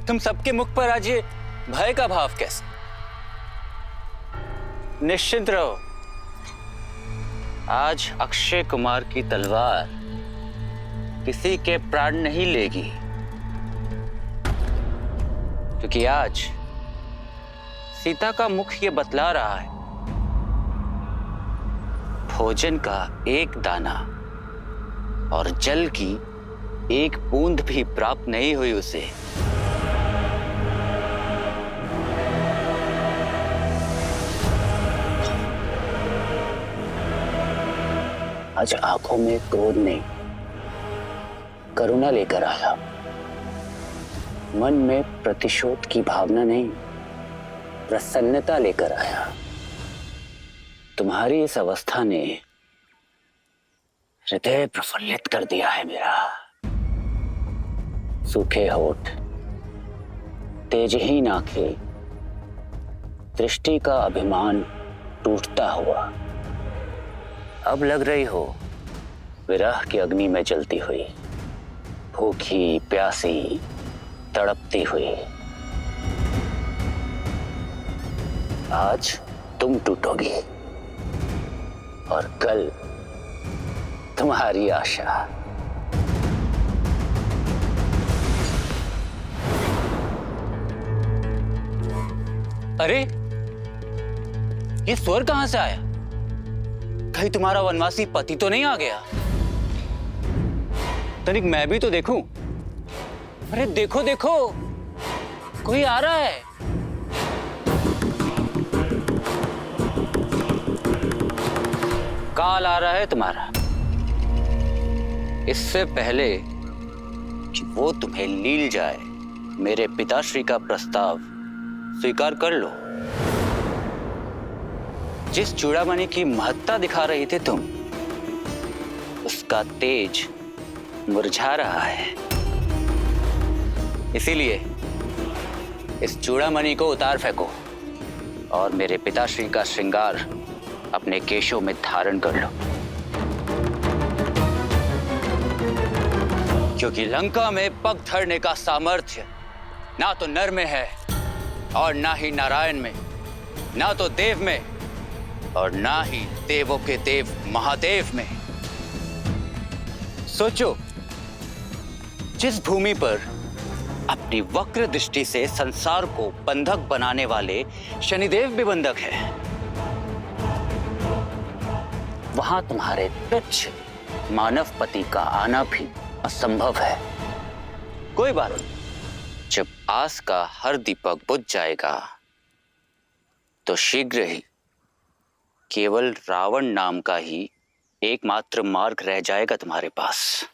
तुम सबके मुख पर आज ये भय का भाव कैसे? निश्चिंत रहो, आज अक्षय कुमार की तलवार किसी के प्राण नहीं लेगी, क्योंकि आज सीता का मुख ये बतला रहा है, भोजन का एक दाना और जल की एक बूंद भी प्राप्त नहीं हुई उसे। आज आंखों में क्रोध नहीं, करुणा लेकर आया। मन में प्रतिशोध की भावना नहीं, प्रसन्नता लेकर आया। तुम्हारी इस अवस्था ने हृदय प्रफुल्लित कर दिया है मेरा। सूखे होठ, तेजहीन आंखें, दृष्टि का अभिमान टूटता हुआ। अब लग रही हो विरह की अग्नि में जलती हुई, भूखी प्यासी तड़पती हुई। आज तुम टूटोगी और कल तुम्हारी आशा। अरे ये स्वर कहां से आया? कहीं तुम्हारा वनवासी पति तो नहीं आ गया? तनिक मैं भी तो देखूं। अरे देखो देखो, कोई आ रहा है। काल आ रहा है तुम्हारा। इससे पहले कि वो तुम्हें लील जाए, मेरे पिताश्री का प्रस्ताव स्वीकार कर लो। जिस चूड़ामणि की महत्ता दिखा रही थे तुम, उसका तेज मुरझा रहा है। इसीलिए इस चूड़ामणि को उतार फेंको और मेरे पिताश्री का श्रृंगार अपने केशों में धारण कर लो, क्योंकि लंका में पग धरने का सामर्थ्य ना तो नर में है और ना ही नारायण में, ना तो देव में और ना ही देवों के देव महादेव में। सोचो, जिस भूमि पर अपनी वक्र दृष्टि से संसार को बंधक बनाने वाले शनिदेव भी बंधक है, वहां तुम्हारे तुच्छ मानव पति का आना भी असंभव है। कोई बात नहीं, जब आस का हर दीपक बुझ जाएगा तो शीघ्र ही केवल रावण नाम का ही एकमात्र मार्ग रह जाएगा तुम्हारे पास।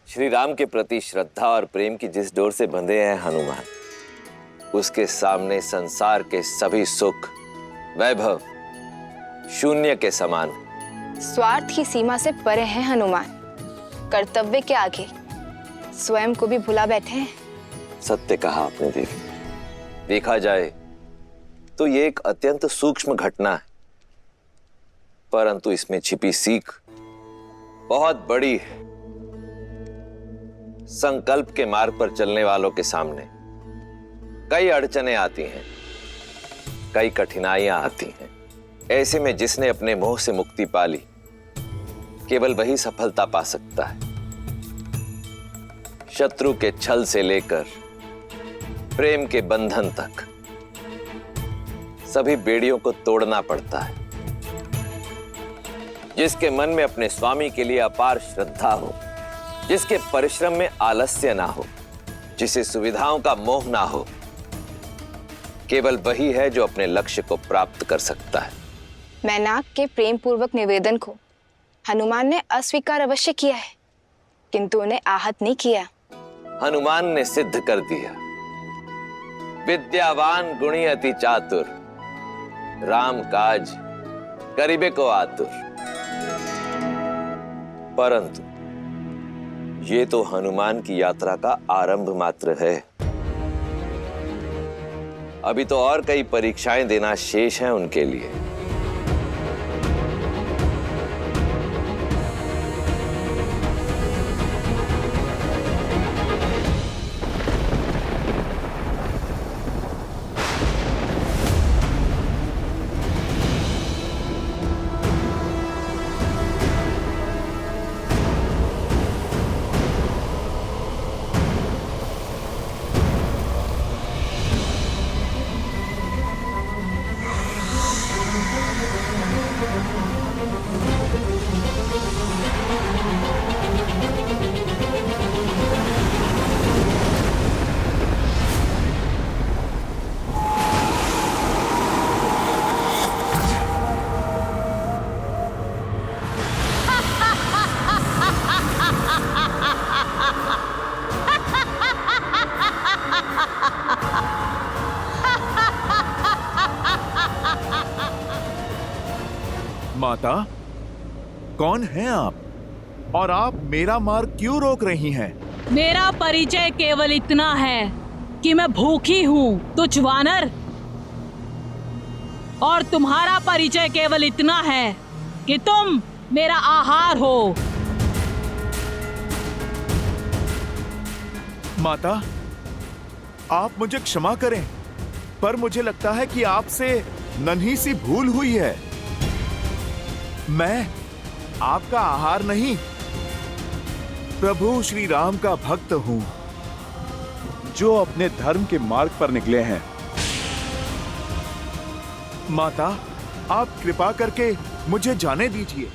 श्री राम के प्रति श्रद्धा और प्रेम की जिस डोर से बंधे हैं हनुमान, उसके सामने संसार के सभी सुख वैभव शून्य के समान। स्वार्थ की सीमा से परे हैं हनुमान, कर्तव्य के आगे स्वयं को भी भुला बैठे हैं। सत्य कहा आपने देवी। देखा जाए तो ये एक अत्यंत सूक्ष्म घटना है, परंतु इसमें छिपी सीख बहुत बड़ी है। संकल्प के मार्ग पर चलने वालों के सामने कई अड़चनें आती हैं, कई कठिनाइयां आती हैं। ऐसे में जिसने अपने मोह से मुक्ति पा ली, केवल वही सफलता पा सकता है। शत्रु के छल से लेकर प्रेम के बंधन तक सभी बेड़ियों को तोड़ना पड़ता है। जिसके मन में अपने स्वामी के लिए अपार श्रद्धा हो, जिसके परिश्रम में आलस्य ना हो, जिसे सुविधाओं का मोह ना हो, केवल वही है जो अपने लक्ष्य को प्राप्त कर सकता है। मैनाक के प्रेम पूर्वक निवेदन को हनुमान ने अस्वीकार अवश्य किया है, किंतु उन्हें आहत नहीं किया। हनुमान ने सिद्ध कर दिया, विद्यावान गुणी अति चातुर, राम काज करिबे को आतुर। परंतु ये तो हनुमान की यात्रा का आरंभ मात्र है। अभी तो और कई परीक्षाएं देना शेष है उनके लिए। माता, कौन हैं आप? और आप मेरा मार्ग क्यों रोक रही हैं? मेरा परिचय केवल इतना है कि मैं भूखी हूँ, तुच्छ वानर। और तुम्हारा परिचय केवल इतना है कि तुम मेरा आहार हो। माता, आप मुझे क्षमा करें, पर मुझे लगता है कि आपसे नन्ही सी भूल हुई है। मैं आपका आहार नहीं, प्रभु श्री राम का भक्त हूं, जो अपने धर्म के मार्ग पर निकले हैं। माता, आप कृपा करके मुझे जाने दीजिए।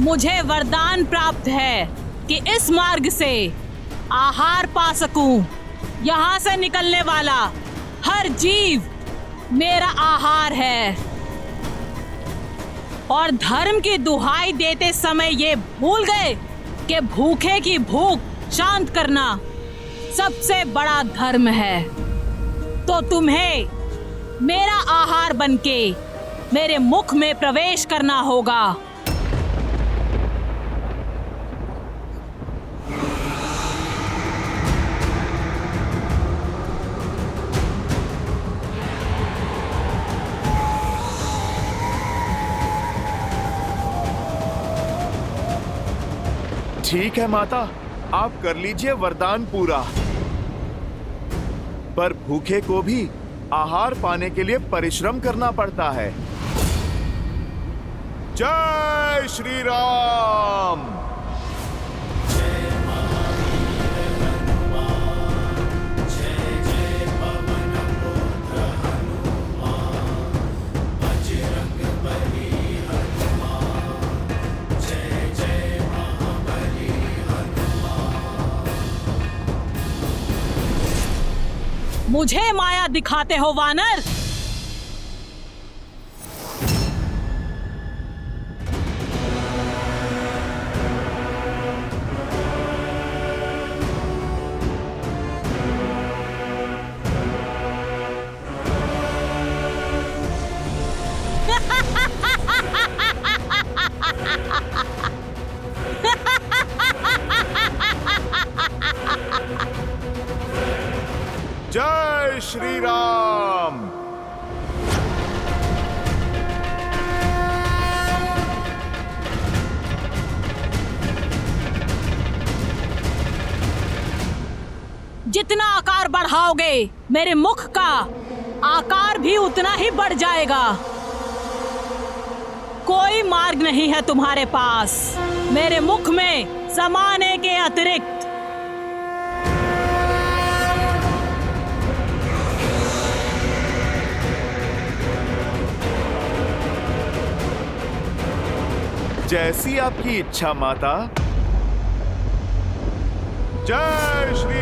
मुझे वरदान प्राप्त है कि इस मार्ग से आहार पा सकूं। यहाँ से निकलने वाला हर जीव मेरा आहार है। और धर्म की दुहाई देते समय ये भूल गए कि भूखे की भूख शांत करना सबसे बड़ा धर्म है। तो तुम्हें मेरा आहार बनके मेरे मुख में प्रवेश करना होगा। ठीक है माता, आप कर लीजिए वरदान पूरा। पर भूखे को भी आहार पाने के लिए परिश्रम करना पड़ता है। जय श्री राम। मुझे माया दिखाते हो वानर? जय श्री राम। जितना आकार बढ़ाओगे मेरे मुख का आकार भी उतना ही बढ़ जाएगा। कोई मार्ग नहीं है तुम्हारे पास मेरे मुख में समाने के अतिरिक्त। जैसी आपकी इच्छा माता। जय श्री